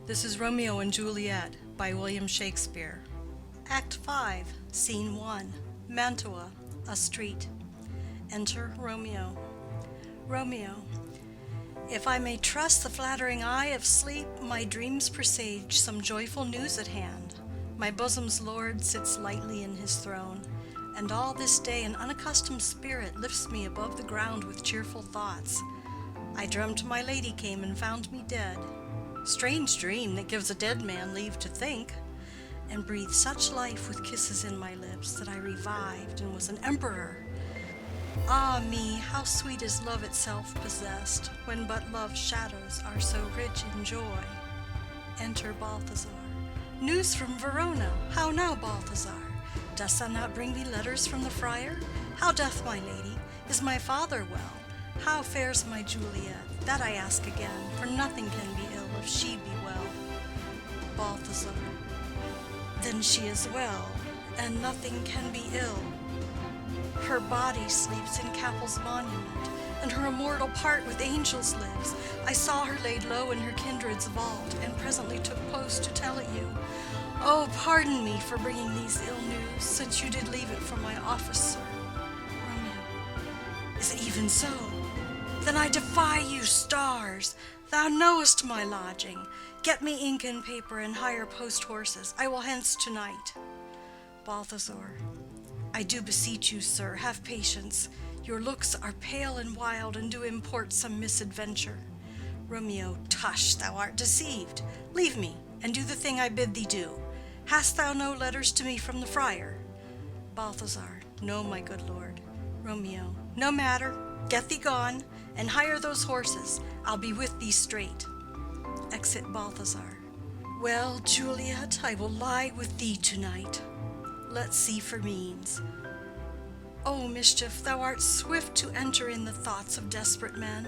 This is Romeo and Juliet by William Shakespeare. Act 5, Scene 1, Mantua, a street. Enter Romeo. Romeo, if I may trust the flattering eye of sleep, my dreams presage some joyful news at hand. My bosom's lord sits lightly in his throne, and all this day an unaccustomed spirit lifts me above the ground with cheerful thoughts. I dreamt my lady came and found me dead. Strange dream that gives a dead man leave to think, and breathed such life with kisses in my lips that I revived and was an emperor. Ah me, how sweet is love itself possessed, when but love's shadows are so rich in joy. Enter Balthazar. News from Verona. How now, Balthazar? Dost thou not bring me letters from the friar? How doth my lady? Is my father well? How fares my Juliet? That I ask again, for nothing can be ill if she be well. Balthazar. Then she is well, and nothing can be ill. Her body sleeps in Capul's monument, and her immortal part with angels lives. I saw her laid low in her kindred's vault, and presently took post to tell it you. Oh, pardon me for bringing these ill news, since you did leave it from my office, sir. Romeo. Is it even so? Then I defy you, stars. Thou knowest my lodging. Get me ink and paper, and hire post horses. I will hence tonight. Balthazar. I do beseech you, sir, have patience. Your looks are pale and wild, and do import some misadventure. Romeo. Tush, thou art deceived. Leave me, and do the thing I bid thee do. Hast thou no letters to me from the friar? Balthazar. No, my good lord. Romeo. No matter. Get thee gone, and hire those horses. I'll be with thee straight. Exit Balthazar. Well, Juliet, I will lie with thee tonight. Let's see for means. O mischief, thou art swift to enter in the thoughts of desperate men.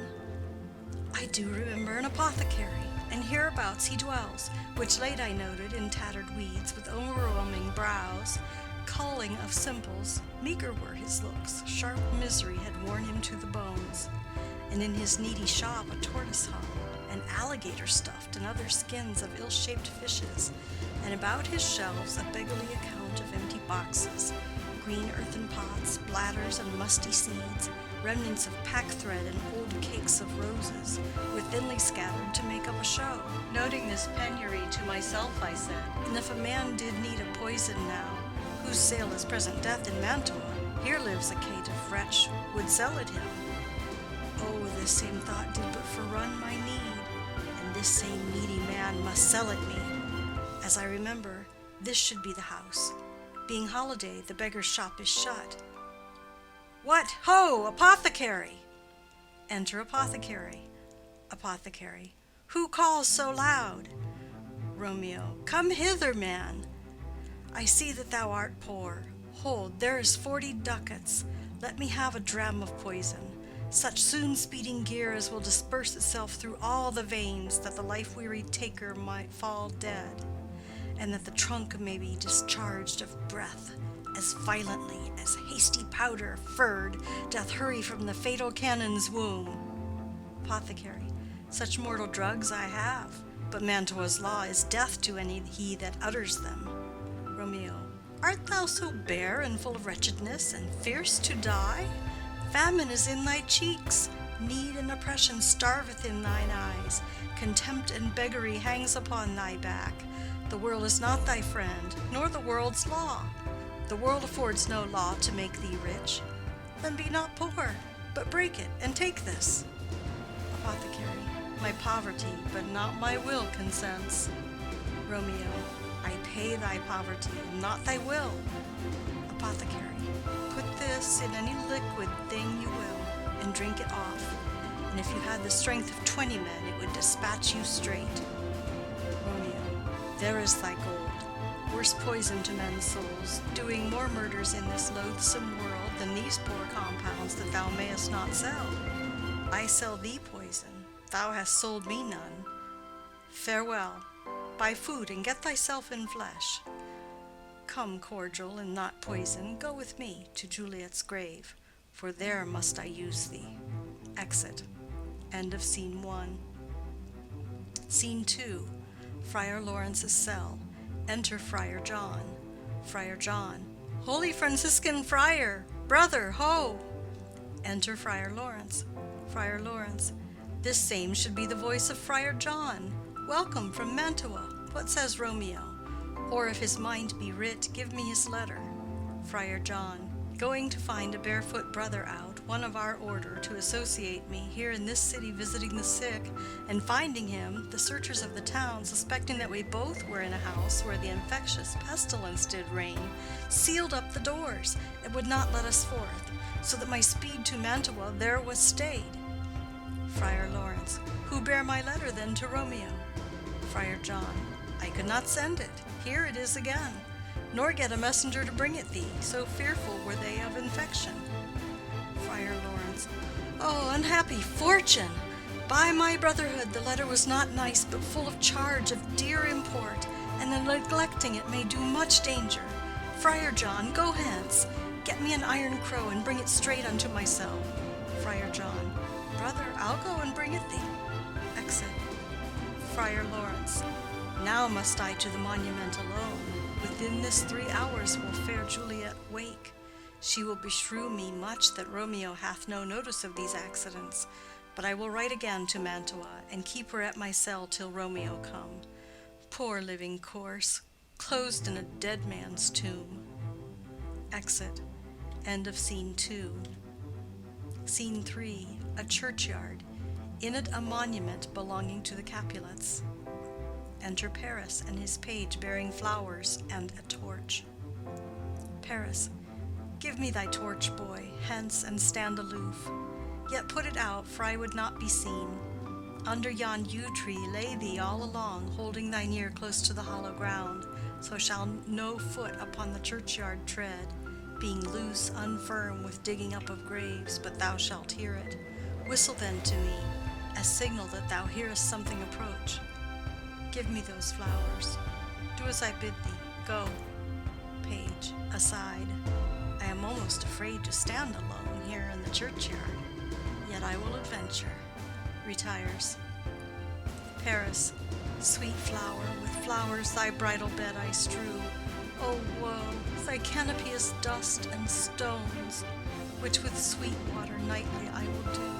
I do remember an apothecary, and hereabouts he dwells, which late I noted in tattered weeds, with overwhelming brows, culling of simples. Meager were his looks, sharp misery had worn him to the bones, and in his needy shop a tortoise hung, and alligator stuffed, and other skins of ill-shaped fishes, and about his shelves a beggarly account of empty boxes, green earthen pots, bladders and musty seeds, remnants of pack-thread and old cakes of roses, were thinly scattered to make up a show. Noting this penury to myself, I said, and if a man did need a poison now, whose sale is present death in Mantua, here lives a caitiff wretch would sell it him. Oh, this same thought did but forerun my need, and this same needy man must sell it me. As I remember, this should be the house. Being holiday, the beggar's shop is shut. What, ho, apothecary! Enter apothecary. Apothecary. Who calls so loud? Romeo. Come hither, man. I see that thou art poor. Hold, there is 40 ducats. Let me have a dram of poison, such soon speeding gear as will disperse itself through all the veins, that the life-weary taker might fall dead, and that the trunk may be discharged of breath as violently as hasty powder furred doth hurry from the fatal cannon's womb. Apothecary. Such mortal drugs I have, but Mantua's law is death to any he that utters them. Romeo. Art thou so bare and full of wretchedness, and fierce to die? Famine is in thy cheeks, need and oppression starveth in thine eyes, contempt and beggary hangs upon thy back. The world is not thy friend, nor the world's law. The world affords no law to make thee rich. Then be not poor, but break it, and take this. Apothecary. My poverty, but not my will, consents. Romeo. I pay thy poverty, and not thy will. Apothecary. Put this in any liquid thing you will, and drink it off, and if you had the strength of 20 men, it would dispatch you straight. Romeo. There is thy gold. Worse poison to men's souls, doing more murders in this loathsome world than these poor compounds that thou mayest not sell. I sell thee poison, thou hast sold me none. Farewell. Buy food, and get thyself in flesh. Come, cordial and not poison, go with me to Juliet's grave, for there must I use thee. Exit. End of Scene 1. Scene 2. Friar Lawrence's cell. Enter Friar John. Friar John. Holy Franciscan friar, brother, ho! Enter Friar Lawrence. Friar Lawrence. This same should be the voice of Friar John. Welcome from Mantua. What says Romeo? Or if his mind be writ, give me his letter. Friar John. Going to find a barefoot brother out, one of our order, to associate me, here in this city visiting the sick, and finding him, the searchers of the town, suspecting that we both were in a house where the infectious pestilence did reign, sealed up the doors, and would not let us forth, so that my speed to Mantua there was stayed. Friar Lawrence. Who bare my letter then to Romeo? Friar John. I could not send it. Here it is again. Nor get a messenger to bring it thee, so fearful were they of infection. Friar Lawrence. Oh, unhappy fortune! By my brotherhood, the letter was not nice, but full of charge of dear import, and the neglecting it may do much danger. Friar John, go hence. Get me an iron crow, and bring it straight unto my cell. Friar John. Brother, I'll go and bring it thee. Exit. Friar Lawrence. Now must I to the monument alone. Within this 3 hours will fair Juliet wake. She will beshrew me much that Romeo hath no notice of these accidents. But I will write again to Mantua, and keep her at my cell till Romeo come. Poor living corse, closed in a dead man's tomb. Exit. End of Scene 2. Scene 3. A churchyard. In it a monument belonging to the Capulets. Enter Paris and his page bearing flowers and a torch. Paris. Give me thy torch, boy, hence and stand aloof. Yet put it out, for I would not be seen. Under yon yew tree lay thee all along, holding thine ear close to the hollow ground, so shall no foot upon the churchyard tread, being loose, unfirm with digging up of graves, but thou shalt hear it. Whistle then to me, as signal that thou hearest something approach. Give me those flowers. Do as I bid thee. Go. Page. Aside. I am almost afraid to stand alone here in the churchyard, yet I will adventure. Retires. Paris. Sweet flower, with flowers thy bridal bed I strew. O woe, thy canopy is dust and stones, which with sweet water nightly I will do.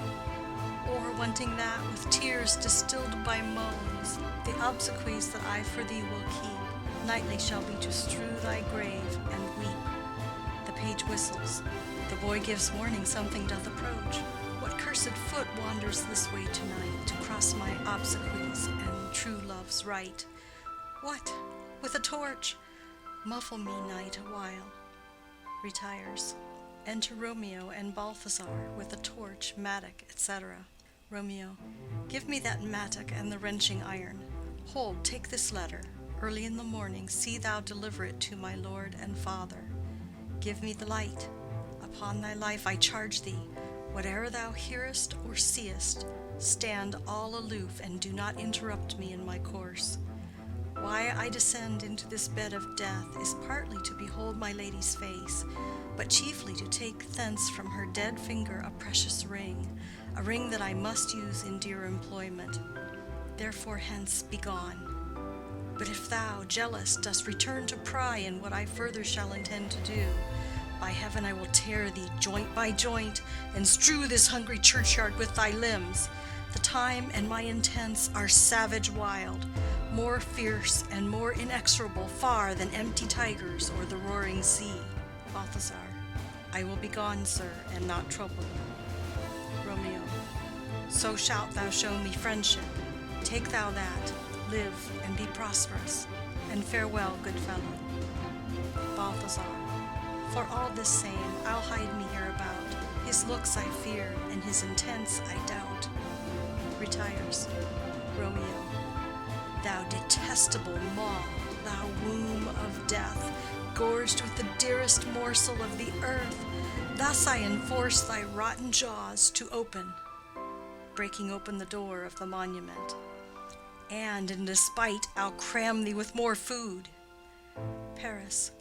Or, wanting that, with tears distilled by moans, the obsequies that I for thee will keep, nightly shall be to strew thy grave and weep. The page whistles. The boy gives warning something doth approach. What cursed foot wanders this way tonight, to cross my obsequies and true love's right? What? With a torch? Muffle me, night, a while. Retires. Enter Romeo and Balthazar with a torch, mattock, etc. Romeo. Give me that mattock and the wrenching iron. Hold, take this letter. Early in the morning see thou deliver it to my lord and father. Give me the light. Upon thy life I charge thee, whate'er thou hearest or seest, stand all aloof and do not interrupt me in my course. Why I descend into this bed of death is partly to behold my lady's face, but chiefly to take thence from her dead finger a precious ring, a ring that I must use in dear employment. Therefore hence be gone. But if thou, jealous, dost return to pry in what I further shall intend to do, by heaven I will tear thee joint by joint, and strew this hungry churchyard with thy limbs. The time and my intents are savage wild, more fierce and more inexorable far than empty tigers or the roaring sea. Balthazar. I will be gone, sir, and not trouble you. Romeo. So shalt thou show me friendship. Take thou that, live and be prosperous, and farewell, good fellow. Balthazar. For all this same, I'll hide me hereabout. His looks I fear, and his intents I doubt. Retires. Romeo. Thou detestable maw, thou womb of death, gorged with the dearest morsel of the earth, thus I enforce thy rotten jaws to open, breaking open the door of the monument. And in despite I'll cram thee with more food. Paris.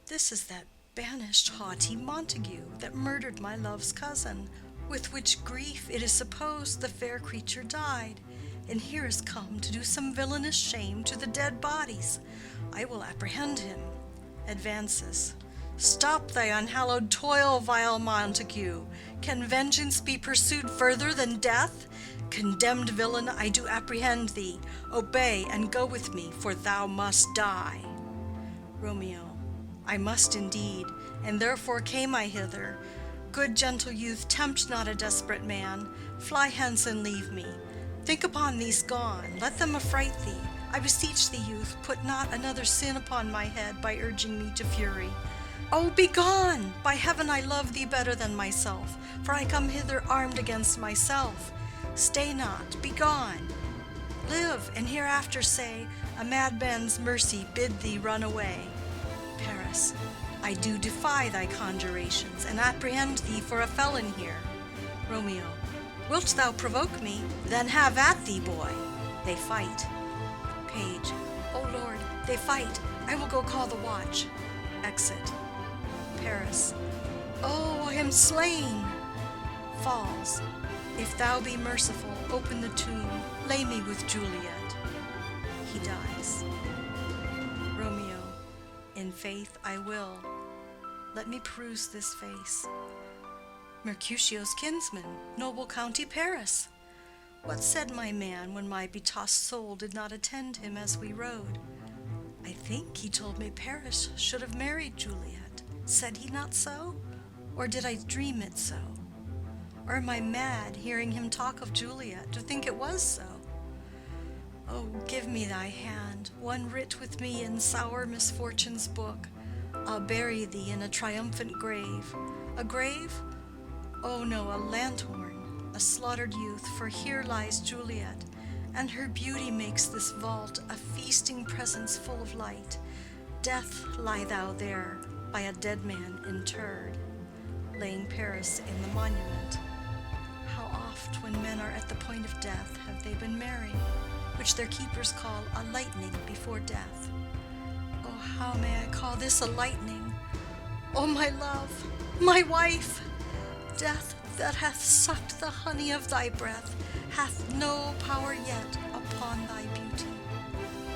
This is that banished haughty Montague that murdered my love's cousin, with which grief it is supposed the fair creature died, and here is come to do some villainous shame to the dead bodies. I will apprehend him. Advances. Stop thy unhallowed toil, vile Montague. Can vengeance be pursued further than death? Condemned villain, I do apprehend thee. Obey and go with me, for thou must die. Romeo. I must indeed, and therefore came I hither. Good gentle youth, tempt not a desperate man. Fly hence and leave me. Think upon these gone, let them affright thee. I beseech thee, youth, put not another sin upon my head by urging me to fury. Oh, be gone! By heaven I love thee better than myself, for I come hither armed against myself. Stay not, be gone. Live, and hereafter say, a madman's mercy bid thee run away. Paris. I do defy thy conjurations, and apprehend thee for a felon here. Romeo. Wilt thou provoke me? Then have at thee, boy. They fight. Page. O Lord, they fight. I will go call the watch. Exit. Paris. Oh, I am slain. Falls. If thou be merciful, open the tomb. Lay me with Juliet. He dies. Romeo. In faith I will. Let me peruse this face. Mercutio's kinsman, noble County Paris. What said my man when my betossed soul did not attend him as we rode? I think he told me Paris should have married Juliet. Said he not so? Or did I dream it so? Or am I mad, hearing him talk of Juliet, to think it was so? Oh, give me thy hand, one writ with me in sour misfortune's book. I'll bury thee in a triumphant grave. A grave? Oh no, a lanthorn, a slaughtered youth, for here lies Juliet, and her beauty makes this vault a feasting presence full of light. Death, lie thou there, by a dead man interred, laying Paris in the monument. How oft, when men are at the point of death, have they been merry, which their keepers call a lightning before death. Oh, how may I call this a lightning? O my love, my wife! Death that hath sucked the honey of thy breath hath no power yet upon thy beauty.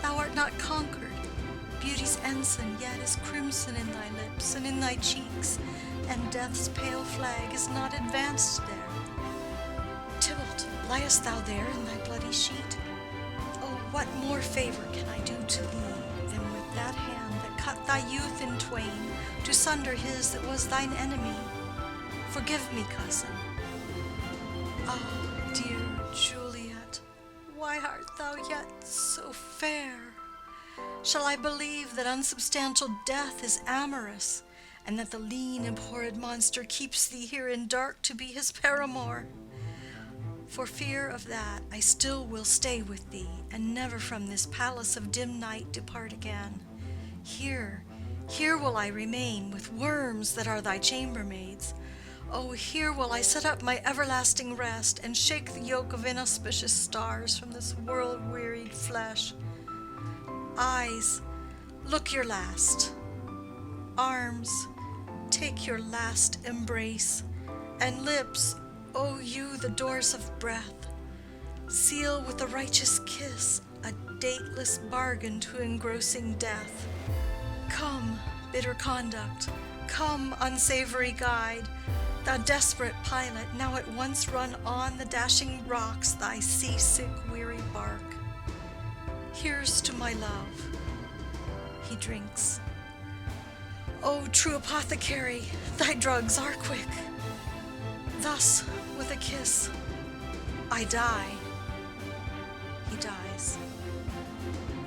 Thou art not conquered. Beauty's ensign yet is crimson in thy lips and in thy cheeks, and death's pale flag is not advanced there. Tybalt, liest thou there in thy bloody sheet? Oh, what more favor can I do to thee than with that hand that cut thy youth in twain, to sunder his that was thine enemy? Forgive me, cousin. Ah, dear Juliet, why art thou yet so fair? Shall I believe that unsubstantial death is amorous, and that the lean, abhorred monster keeps thee here in dark to be his paramour? For fear of that, I still will stay with thee, and never from this palace of dim night depart again. Here will I remain with worms that are thy chambermaids. Oh, here will I set up my everlasting rest, and shake the yoke of inauspicious stars from this world-wearied flesh. Eyes, look your last. Arms, take your last embrace. And lips, O you, the doors of breath, seal with a righteous kiss a dateless bargain to engrossing death. Come, bitter conduct, come, unsavory guide, thou desperate pilot, now at once run on the dashing rocks thy seasick weary bark. Here's to my love. He drinks. O true apothecary, thy drugs are quick. Thus, with a kiss, I die. He dies.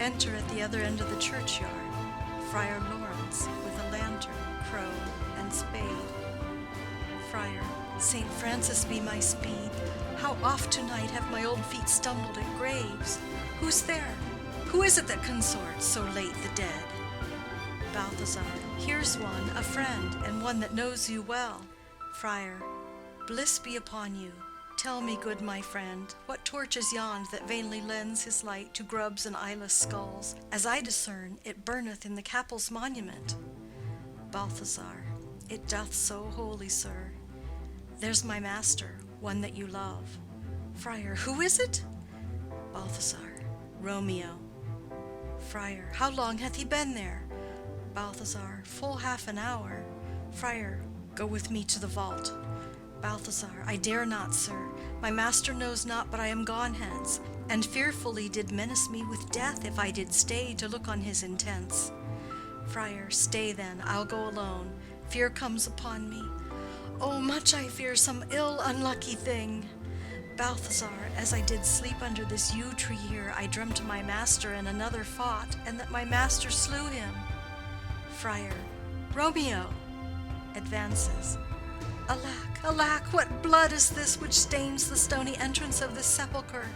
Enter at the other end of the churchyard Friar Lawrence with a lantern, crow, and spade. Friar, St. Francis be my speed. How oft tonight have my old feet stumbled at graves. Who's there? Who is it that consorts so late the dead? Balthazar, here's one, a friend, and one that knows you well. Friar, bliss be upon you. Tell me, good my friend, what torch is yond that vainly lends his light to grubs and eyeless skulls? As I discern, it burneth in the Capul's monument. Balthazar, it doth so wholly, sir. There's my master, one that you love. Friar, who is it? Balthazar. Romeo. Friar. How long hath he been there? Balthazar. Full half an hour. Friar. Go with me to the vault. Balthazar. I dare not, sir. My master knows not but I am gone hence, and fearfully did menace me with death if I did stay to look on his intents. Friar. Stay then, I'll go alone. Fear comes upon me. Oh, much I fear some ill unlucky thing. Balthazar. As I did sleep under this yew tree here, I dreamt my master and another fought, and that my master slew him. Friar. Romeo. Advances. Alack, alack, what blood is this which stains the stony entrance of this sepulchre?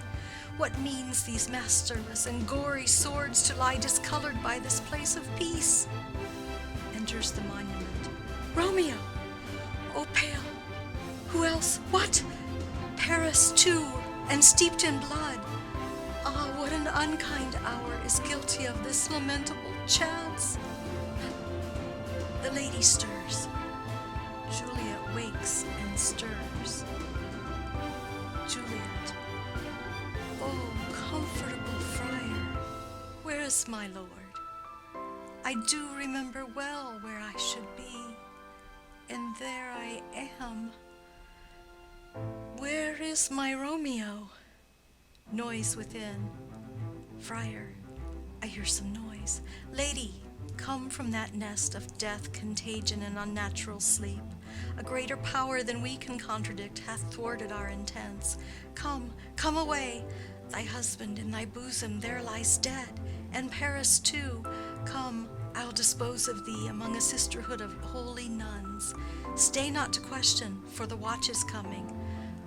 What means these masterless and gory swords to lie discolored by this place of peace? Enters the monument. Romeo! O pale! Who else? What? Paris too, and steeped in blood. Ah, what an unkind hour is guilty of this lamentable chance. The lady stirs. Juliet wakes and stirs. Juliet. Oh, comfortable friar, where is my lord? I do remember well where I should be, and there I am. Where is my Romeo? Noise within. Friar. I hear some noise. Lady, come from that nest of death, contagion, and unnatural sleep. A greater power than we can contradict hath thwarted our intents. Come, come away. Thy husband in thy bosom there lies dead, and Paris too. Come, I'll dispose of thee among a sisterhood of holy nuns. Stay not to question, for the watch is coming.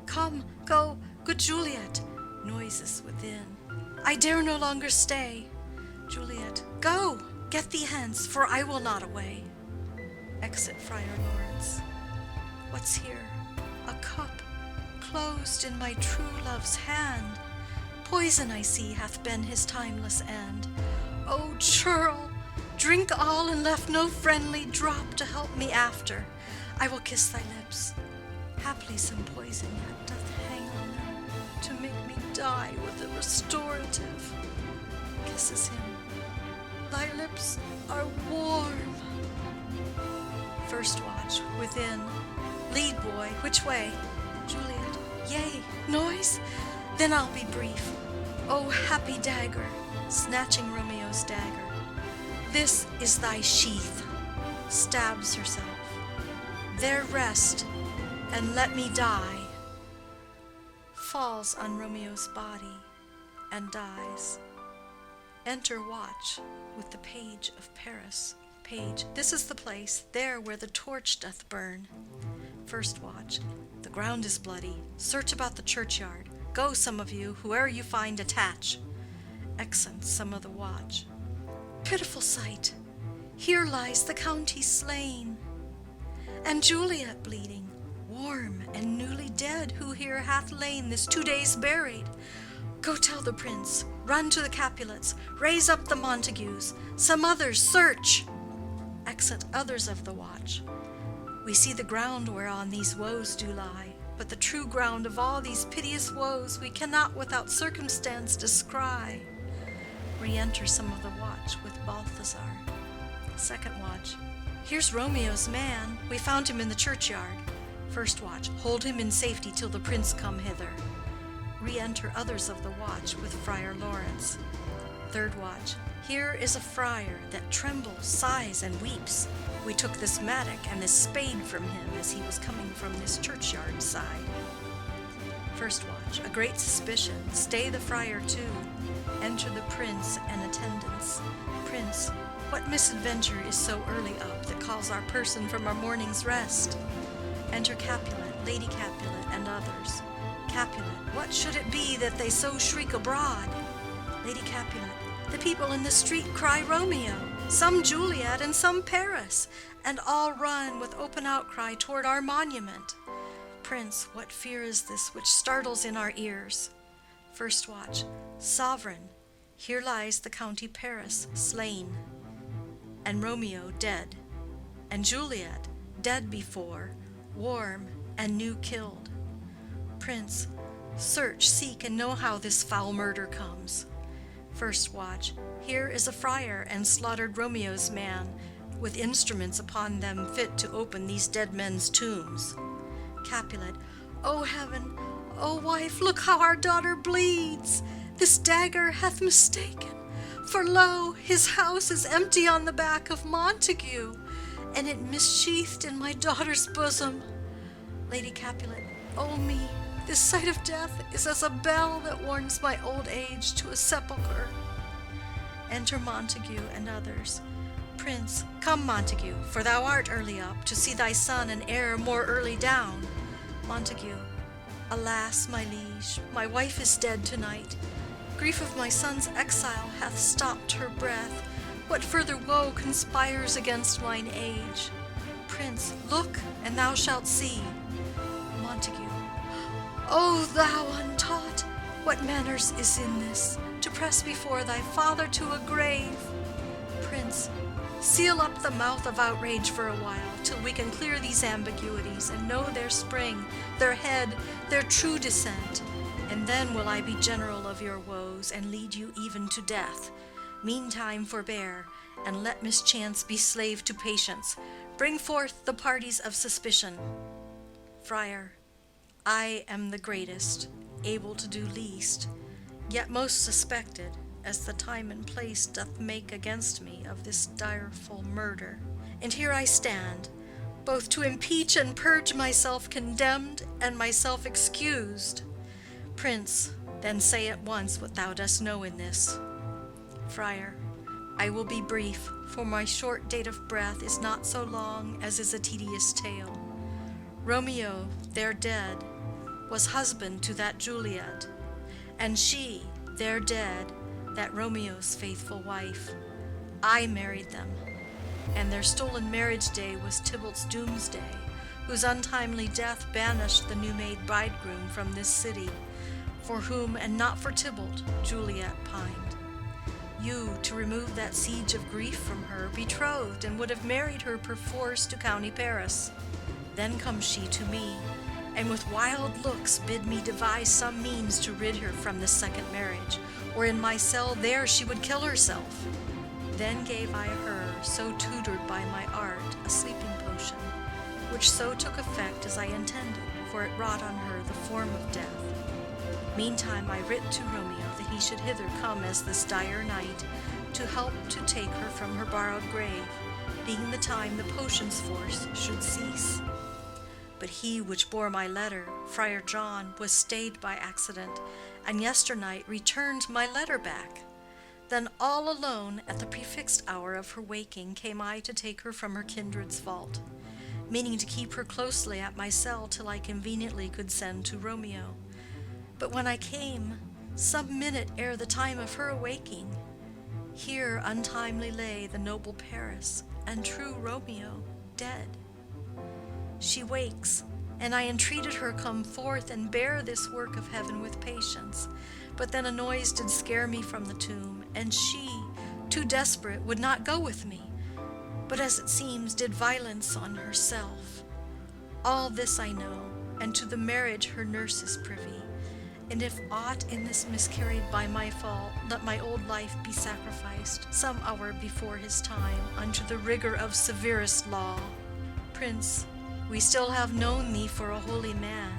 Come, go, good Juliet. Noises within. I dare no longer stay. Juliet. Go, get thee hence, for I will not away. Exit Friar Lawrence. What's here? A cup, closed in my true love's hand. Poison, I see, hath been his timeless end. O churl, drink all and left no friendly drop to help me after. I will kiss thy lips. Haply some poison yet doth hang on them, to make me die with a restorative. Kisses him. Thy lips are warm. First watch, within. Lead, boy, which way? Juliet. Yea, noise? Then I'll be brief. O happy dagger, snatching Romeo's dagger. This is thy sheath. Stabs herself. There rest, and let me die. Falls on Romeo's body, and dies. Enter watch with the page of Paris. Page. This is the place, there where the torch doth burn. First watch. The ground is bloody. Search about the churchyard. Go, some of you, whoe'er you find, attach. Exeunt some of the watch. Pitiful sight! Here lies the county slain, and Juliet bleeding, warm and newly dead, who here hath lain this 2 days buried. Go tell the prince, run to the Capulets, raise up the Montagues, some others search. Exit others of the watch. We see the ground whereon these woes do lie, but the true ground of all these piteous woes we cannot without circumstance descry. Re-enter some of the watch with Balthazar. Second watch. Here's Romeo's man. We found him in the churchyard. First watch. Hold him in safety till the prince come hither. Re-enter others of the watch with Friar Lawrence. Third watch. Here is a friar that trembles, sighs, and weeps. We took this mattock and this spade from him as he was coming from this churchyard side. First watch. A great suspicion. Stay the friar too. Enter the prince and attendants. Prince, what misadventure is so early up that calls our person from our morning's rest? Enter Capulet, Lady Capulet, and others. Capulet, what should it be that they so shriek abroad? Lady Capulet, the people in the street cry Romeo, some Juliet, and some Paris, and all run with open outcry toward our monument. Prince, what fear is this which startles in our ears? First watch. Sovereign, here lies the county Paris slain, and Romeo dead, and Juliet dead before, warm and new killed. Prince, Search, seek, and know how this foul murder comes. First watch. Here is a friar and slaughtered Romeo's man, with instruments upon them fit to open these dead men's tombs. Capulet. O heaven, O wife, look how our daughter bleeds. This dagger hath mistaken. For lo, his house is empty on the back of Montague, and it missheathed in my daughter's bosom. Lady Capulet. O me, this sight of death is as a bell that warns my old age to a sepulchre. Enter Montague and others. Prince. Come, Montague, for thou art early up, to see thy son and heir more early down. Montague. Alas, my liege, my wife is dead tonight. Grief of my son's exile hath stopped her breath. What further woe conspires against mine age? Prince. Look, and thou shalt see. Montague. O thou untaught, what manners is in this, to press before thy father to a grave? Prince. Seal up the mouth of outrage for a while, till we can clear these ambiguities and know their spring, their head, their true descent. And then will I be general of your woes, and lead you even to death. Meantime forbear, and let mischance be slave to patience. Bring forth the parties of suspicion. Friar. I am the greatest, able to do least, yet most suspected, as the time and place doth make against me of this direful murder. And here I stand, both to impeach and purge myself condemned and myself excused. Prince, then say at once what thou dost know in this. Friar. I will be brief, for my short date of breath is not so long as is a tedious tale. Romeo, there dead, was husband to that Juliet, and she, there dead, that Romeo's faithful wife. I married them, and their stolen marriage day was Tybalt's doomsday, whose untimely death banished the new-made bridegroom from this city, for whom, and not for Tybalt, Juliet pined. You, to remove that siege of grief from her, betrothed, and would have married her perforce to county Paris. Then comes she to me, and with wild looks bid me devise some means to rid her from this second marriage, or in my cell there she would kill herself. Then gave I her, so tutored by my art, a sleeping potion, which so took effect as I intended, for it wrought on her the form of death. Meantime I writ to Romeo that he should hither come as this dire night, to help to take her from her borrowed grave, being the time the potion's force should cease. But he which bore my letter, Friar John, was stayed by accident, and yesternight returned my letter back. Then all alone at the prefixed hour of her waking came I to take her from her kindred's vault, meaning to keep her closely at my cell till I conveniently could send to Romeo. But when I came, some minute ere the time of her awaking, here untimely lay the noble Paris, and true Romeo dead. She wakes, and I entreated her come forth and bear this work of heaven with patience. But then a noise did scare me from the tomb, and she, too desperate, would not go with me, but as it seems did violence on herself. All this I know, and to the marriage her nurse is privy. And if aught in this miscarried by my fault, let my old life be sacrificed some hour before his time unto the rigor of severest law. Prince, we still have known thee for a holy man.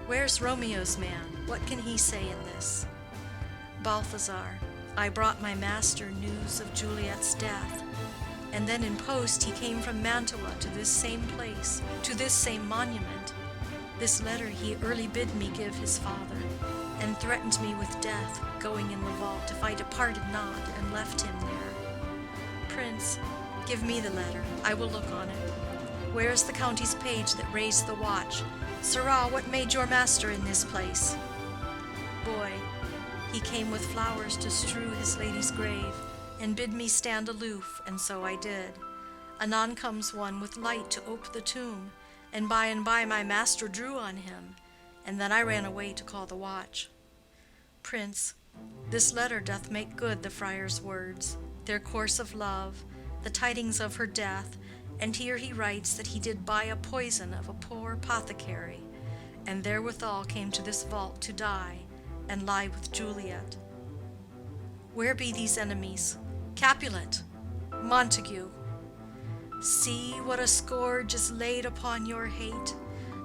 Where's Romeo's man? What can he say in this? Balthazar, I brought my master news of Juliet's death, and then in post he came from Mantua to this same place, to this same monument. This letter he early bid me give his father, and threatened me with death, going in the vault, if I departed not and left him there. Prince, give me the letter, I will look on it. Where is the county's page that raised the watch? Sirrah, what made your master in this place? Boy, he came with flowers to strew his lady's grave, and bid me stand aloof, and so I did. Anon comes one with light to ope the tomb, and by my master drew on him, and then I ran away to call the watch. Prince, this letter doth make good the friar's words, their course of love, the tidings of her death, and here he writes that he did buy a poison of a poor apothecary, and therewithal came to this vault to die and lie with Juliet. Where be these enemies? Capulet, Montague, see what a scourge is laid upon your hate,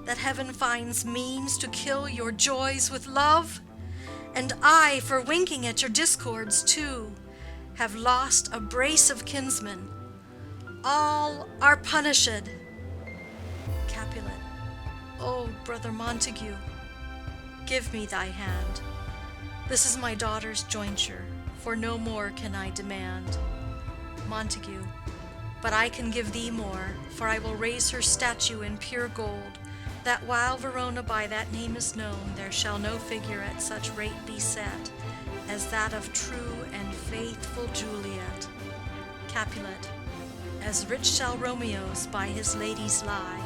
that heaven finds means to kill your joys with love. And I, for winking at your discords too, have lost a brace of kinsmen. All are punished. Capulet, O brother Montague, give me thy hand. This is my daughter's jointure, for no more can I demand. Montague, but I can give thee more, for I will raise her statue in pure gold, that while Verona by that name is known, there shall no figure at such rate be set as that of true and faithful Juliet. Capulet, as rich shall Romeo's by his ladies lie,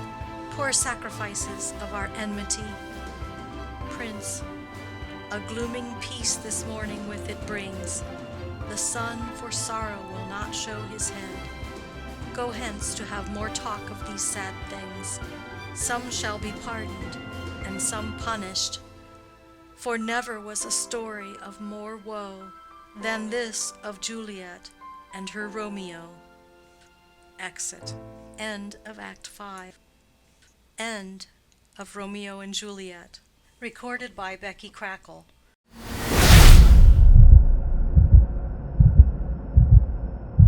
poor sacrifices of our enmity. Prince, a glooming peace this morning with it brings. The sun for sorrow will not show his head. Go hence to have more talk of these sad things. Some shall be pardoned, and some punished. For never was a story of more woe than this of Juliet and her Romeo. Exit. End of Act 5. End of Romeo and Juliet. Recorded by Becky Crackle.